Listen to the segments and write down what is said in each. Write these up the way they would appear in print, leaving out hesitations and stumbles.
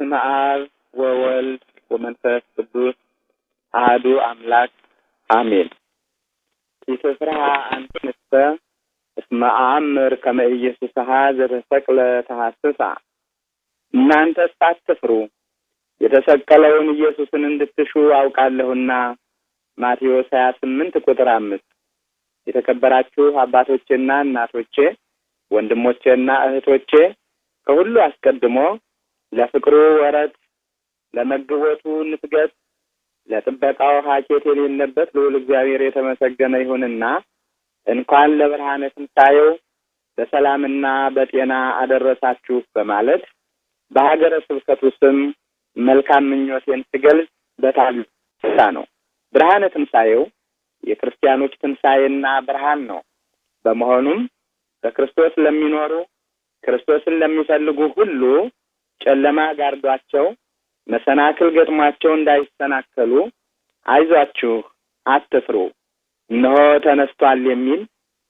በስመ አብ ወወልድ ወመንፈስ ቅዱስ አሐዱ አምላክ አሜን። ኢትፍርሃ አንትንሰ እስመ አእምር ከመ ኢየሱስሃ ዘተሰቅለ ተሐስሳ። እናንተስ አትፍሩ የተሰቀለውን ኢየሱስን እንድትሹ አውቃለሁና። ማቴዎስ 28:5። የተከበራችሁ አባቶቼና እናቶቼ፣ ወንድሞቼና እህቶቼ፣ ከሁሉ አስቀድሞ ለፍቅሩ ወረት፣ ለመግቦቱ ንፍገት፣ ለጥበቃው ሀኬት የሌለበት ልዑል እግዚአብሔር የተመሰገነ ይሁንና እንኳን ለብርሃነ ትንሣኤው በሰላምና በጤና አደረሳችሁ በማለት በሀገረ ስብከቱ ስም መልካም ምኞቴን ስገልጽ በታላቅ ደስታ ነው። ብርሃነ ትንሣኤው የክርስቲያኖች ትንሣኤና ብርሃን ነው። በመሆኑም በክርስቶስ ለሚኖሩ ክርስቶስን ለሚፈልጉ ሁሉ ጨለማ ጋርዷቸው መሰናክል ገጥሟቸው እንዳይሰናከሉ አይዟችሁ፣ አትፍሩ፣ እነሆ ተነስቷል የሚል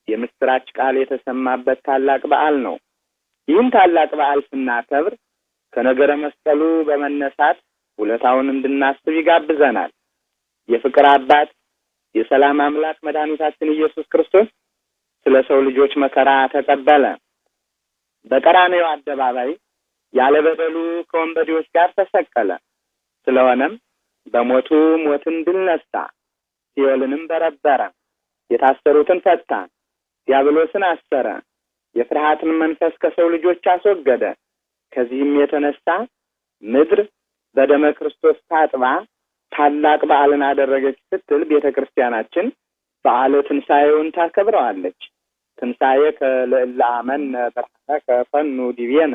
የምስራች ቃል የተሰማበት ታላቅ በዓል ነው። ይህን ታላቅ በዓል ስናከብር ከነገረ መስቀሉ በመነሳት ውለታውን እንድናስብ ይጋብዘናል። የፍቅር አባት የሰላም አምላክ መድኃኒታችን ኢየሱስ ክርስቶስ ስለ ሰው ልጆች መከራ ተቀበለ። በቀራንዮ አደባባይ ያለ በደሉ ከወንበዴዎች ጋር ተሰቀለ። ስለሆነም በሞቱ ሞትን ድል ነሳ፣ ሲኦልንም በረበረ፣ የታሰሩትን ፈታ፣ ዲያብሎስን አሰረ፣ የፍርሃትን መንፈስ ከሰው ልጆች አስወገደ። ከዚህም የተነሳ ምድር በደመ ክርስቶስ ታጥባ ታላቅ በዓልን አደረገች ስትል ቤተ ክርስቲያናችን በዓለ ትንሣኤውን ታከብረዋለች። ትንሣኤ ለእለ አመነ ብርሃነ ከፈኑ ዲቤነ፣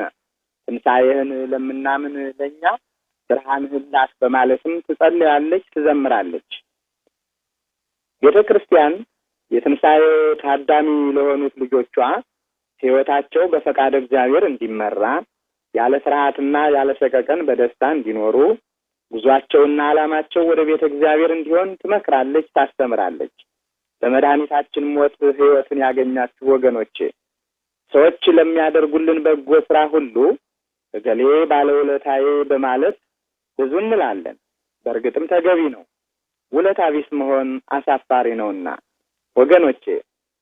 ትንሣኤህን ለምናምን ለእኛ ብርሃንህን ላክ በማለትም ትጸልያለች፣ ትዘምራለች። ቤተ ክርስቲያን የትንሣኤው ታዳሚ ለሆኑት ልጆቿ ሕይወታቸው በፈቃደ እግዚአብሔር እንዲመራ ያለ ፍርሃትና ያለ ሰቀቀን በደስታ እንዲኖሩ ጉዟቸውና ዓላማቸው ወደ ቤተ እግዚአብሔር እንዲሆን ትመክራለች፣ ታስተምራለች። በመድኃኒታችን ሞት ሕይወትን ያገኛችሁ ወገኖቼ፣ ሰዎች ለሚያደርጉልን በጎ ስራ ሁሉ እገሌ ባለውለታዬ በማለት ብዙ እንላለን። በእርግጥም ተገቢ ነው። ውለታ ቢስ መሆን አሳፋሪ ነውና ወገኖቼ፣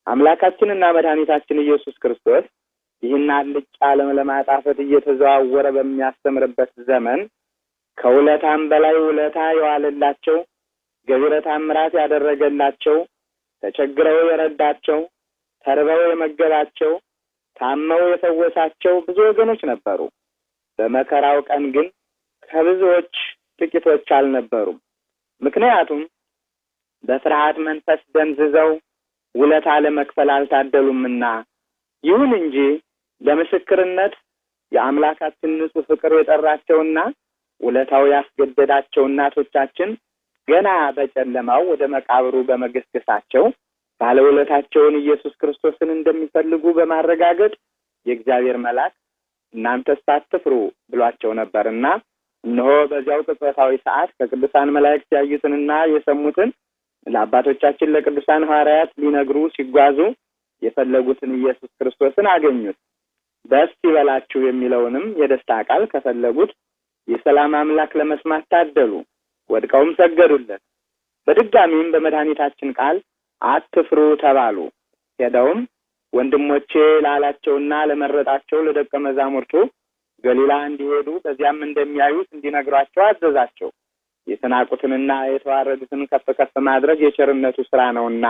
አምላካችንና መድኃኒታችን ኢየሱስ ክርስቶስ ይህን አልጫ ዓለም ለማጣፈጥ እየተዘዋወረ በሚያስተምርበት ዘመን ከውለታም በላይ ውለታ የዋለላቸው፣ ገቢረ ተአምራት ያደረገላቸው፣ ተቸግረው የረዳቸው፣ ተርበው የመገባቸው፣ ታመው የፈወሳቸው ብዙ ወገኖች ነበሩ። በመከራው ቀን ግን ከብዙዎች ጥቂቶች አልነበሩም። ምክንያቱም በፍርሃት መንፈስ ደንዝዘው ውለታ ለመክፈል አልታደሉምና። ይሁን እንጂ ለምስክርነት የአምላካችን ንጹሕ ፍቅር የጠራቸውና ውለታው ያስገደዳቸው እናቶቻችን ገና በጨለማው ወደ መቃብሩ በመገስገሳቸው ባለውለታቸውን ኢየሱስ ክርስቶስን እንደሚፈልጉ በማረጋገጥ የእግዚአብሔር መልአክ እናንተስ አትፍሩ ብሏቸው ነበርና እነሆ በዚያው ቅጽበታዊ ሰዓት ከቅዱሳን መላእክት ያዩትንና የሰሙትን ለአባቶቻችን ለቅዱሳን ሐዋርያት ሊነግሩ ሲጓዙ የፈለጉትን ኢየሱስ ክርስቶስን አገኙት። ደስ ይበላችሁ የሚለውንም የደስታ ቃል ከፈለጉት የሰላም አምላክ ለመስማት ታደሉ፣ ወድቀውም ሰገዱለት። በድጋሚም በመድኃኒታችን ቃል አትፍሩ ተባሉ። ሄደውም ወንድሞቼ ላላቸውና ለመረጣቸው ለደቀ መዛሙርቱ ገሊላ እንዲሄዱ በዚያም እንደሚያዩት እንዲነግሯቸው አዘዛቸው። የተናቁትንና የተዋረዱትን ከፍ ከፍ ማድረግ የቸርነቱ ስራ ነውና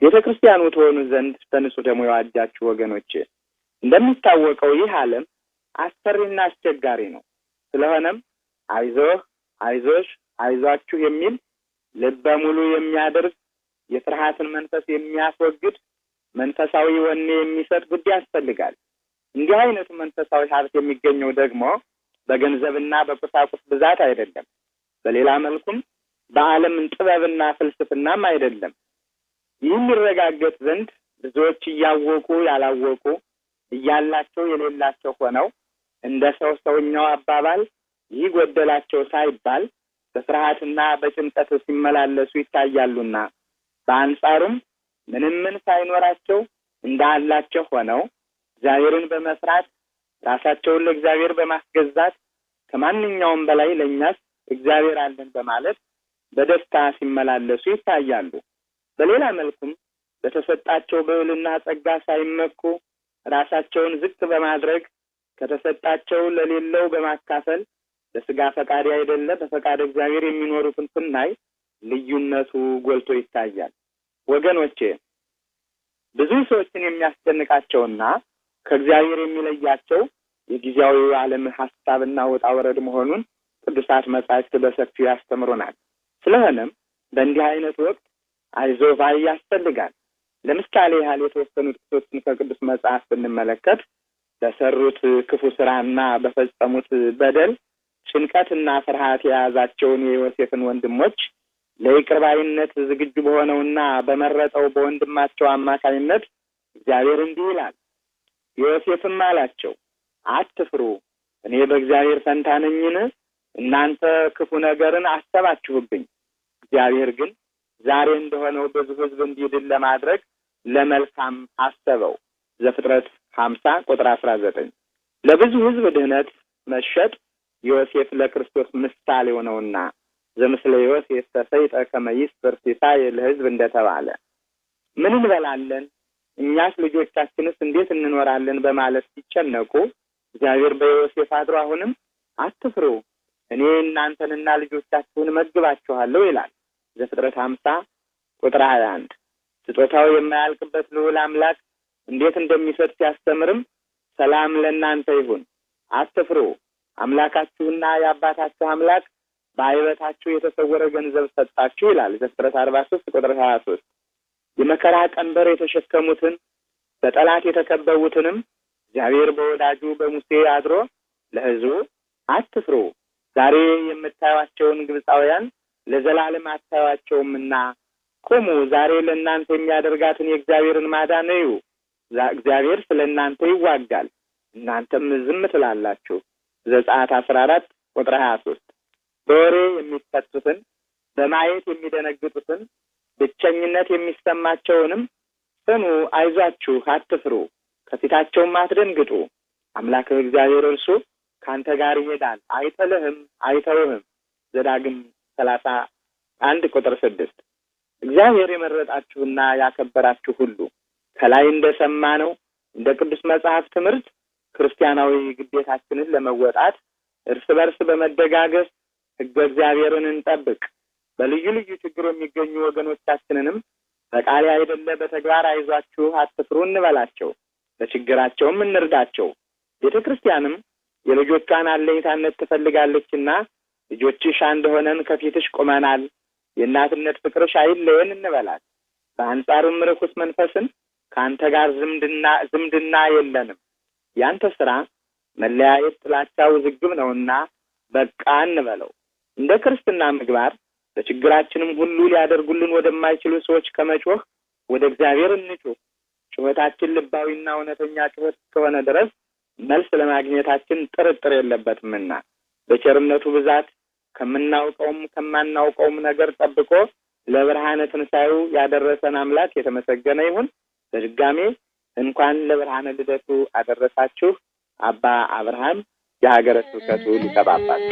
ቤተ ክርስቲያኑ ትሆኑ ዘንድ በንጹሕ ደሙ የዋጃችሁ ወገኖቼ፣ እንደሚታወቀው ይህ ዓለም አስፈሪና አስቸጋሪ ነው። ስለሆነም አይዞህ፣ አይዞሽ፣ አይዟችሁ የሚል ልበ ሙሉ የሚያደርግ የፍርሃትን መንፈስ የሚያስወግድ መንፈሳዊ ወኔ የሚሰጥ ጉዳይ ያስፈልጋል። እንዲህ አይነቱ መንፈሳዊ ሀብት የሚገኘው ደግሞ በገንዘብና በቁሳቁስ ብዛት አይደለም፣ በሌላ መልኩም በዓለም ጥበብና ፍልስፍናም አይደለም። ይህም ይረጋገጥ ዘንድ ብዙዎች እያወቁ ያላወቁ፣ እያላቸው የሌላቸው ሆነው እንደ ሰውኛው አባባል ይህ ጎደላቸው ሳይባል በፍርሃትና በጭንቀት ሲመላለሱ ይታያሉና፣ በአንጻሩም ምንም ሳይኖራቸው እንዳላቸው ሆነው እግዚአብሔርን በመፍራት ራሳቸውን ለእግዚአብሔር በማስገዛት ከማንኛውም በላይ ለኛስ እግዚአብሔር አለን በማለት በደስታ ሲመላለሱ ይታያሉ። በሌላ መልኩም በተሰጣቸው ብዕልና ጸጋ ሳይመኩ ራሳቸውን ዝቅ በማድረግ ከተሰጣቸው ለሌለው በማካፈል በስጋ ፈቃድ አይደለ በፈቃድ እግዚአብሔር የሚኖሩትን ስናይ ልዩነቱ ጎልቶ ይታያል። ወገኖቼ ብዙ ሰዎችን የሚያስጨንቃቸውና ከእግዚአብሔር የሚለያቸው የጊዜያዊ ዓለም ሐሳብና ወጣ ወረድ መሆኑን ቅዱሳት መጻሕፍት በሰፊው ያስተምሩናል። ስለሆነም በእንዲህ አይነት ወቅት አይዞህ ባይ ያስፈልጋል። ለምሳሌ ያህል የተወሰኑ ጥቅሶችን ከቅዱስ መጽሐፍ ብንመለከት በሰሩት ክፉ ስራና በፈጸሙት በደል ጭንቀትና ፍርሃት የያዛቸውን የዮሴፍን ወንድሞች ለይቅር ባይነት ዝግጁ በሆነውና በመረጠው በወንድማቸው አማካኝነት እግዚአብሔር እንዲህ ይላል። ዮሴፍም አላቸው፣ አትፍሩ፣ እኔ በእግዚአብሔር ፈንታ ነኝን? እናንተ ክፉ ነገርን አሰባችሁብኝ፣ እግዚአብሔር ግን ዛሬ እንደሆነው ብዙ ሕዝብ እንዲድን ለማድረግ ለመልካም አሰበው። ዘፍጥረት 50 ቁጥር 19። ለብዙ ሕዝብ ድህነት መሸጥ ዮሴፍ ለክርስቶስ ምሳሌ ሆነውና ዘምስለ ዮሴፍ ተሰይጠ ከመ ይስፍር ሲሳይ ለሕዝብ እንደተባለ ምን እንበላለን እኛስ ልጆቻችንስ እንዴት እንኖራለን በማለት ሲጨነቁ እግዚአብሔር በዮሴፍ አድሮ አሁንም አትፍሩ፣ እኔ እናንተንና ልጆቻችሁን መግባችኋለሁ ይላል። ዘፍጥረት 50 ቁጥር 21። ስጦታው የማያልቅበት ልዑል አምላክ እንዴት እንደሚሰጥ ሲያስተምርም ሰላም ለእናንተ ይሁን፣ አትፍሩ፣ አምላካችሁና የአባታችሁ አምላክ በዓይበታችሁ የተሰወረ ገንዘብ ሰጣችሁ ይላል። ዘፍጥረት 43 ቁጥር 23። የመከራ ቀንበር የተሸከሙትን በጠላት የተከበቡትንም እግዚአብሔር በወዳጁ በሙሴ አድሮ ለሕዝቡ አትፍሩ፣ ዛሬ የምታዩአቸውን ግብፃውያን ለዘላለም አታዩአቸውምና ቁሙ፣ ዛሬ ለእናንተ የሚያደርጋትን የእግዚአብሔርን ማዳን እዩ። እግዚአብሔር ስለ እናንተ ይዋጋል፣ እናንተም ዝም ትላላችሁ። ዘጸአት 14 ቁጥር 23። በወሬ የሚፈቱትን በማየት የሚደነግጡትን ብቸኝነት የሚሰማቸውንም ጽኑ፣ አይዟችሁ፣ አትፍሩ፣ ከፊታቸውም አትደንግጡ፣ አምላክህ እግዚአብሔር እርሱ ካንተ ጋር ይሄዳል፣ አይጥልህም፣ አይተውህም። ዘዳግም 31 ቁጥር 6። እግዚአብሔር የመረጣችሁና ያከበራችሁ ሁሉ ከላይ እንደሰማነው እንደ ቅዱስ መጽሐፍ ትምህርት ክርስቲያናዊ ግዴታችንን ለመወጣት እርስ በርስ በመደጋገፍ ሕገ እግዚአብሔርን እንጠብቅ። በልዩ ልዩ ችግር የሚገኙ ወገኖቻችንንም በቃል አይደለ በተግባር አይዟችሁ፣ አትፍሩ እንበላቸው፣ በችግራቸውም እንርዳቸው። ቤተ ክርስቲያንም የልጆቿን አለኝታነት ትፈልጋለችና ልጆችሽ አንድ ሆነን ከፊትሽ ቆመናል፣ የእናትነት ፍቅርሽ አይለየን እንበላት። በአንጻሩም ርኩስ መንፈስን ከአንተ ጋር ዝምድና የለንም፣ ያንተ ስራ መለያየት፣ ጥላቻ፣ ውዝግብ ነውና በቃ እንበለው። እንደ ክርስትና ምግባር በችግራችንም ሁሉ ሊያደርጉልን ወደማይችሉ ሰዎች ከመጮህ ወደ እግዚአብሔር እንጩህ። ጩኸታችን ልባዊና እውነተኛ ጩኸት እስከሆነ ድረስ መልስ ለማግኘታችን ጥርጥር የለበትምና በቸርነቱ ብዛት ከምናውቀውም ከማናውቀውም ነገር ጠብቆ ለብርሃነ ትንሣኤው ያደረሰን አምላክ የተመሰገነ ይሁን። በድጋሜ እንኳን ለብርሃነ ልደቱ አደረሳችሁ። አባ አብርሃም የሀገረ ስብከቱ ሊቀ ጳጳስ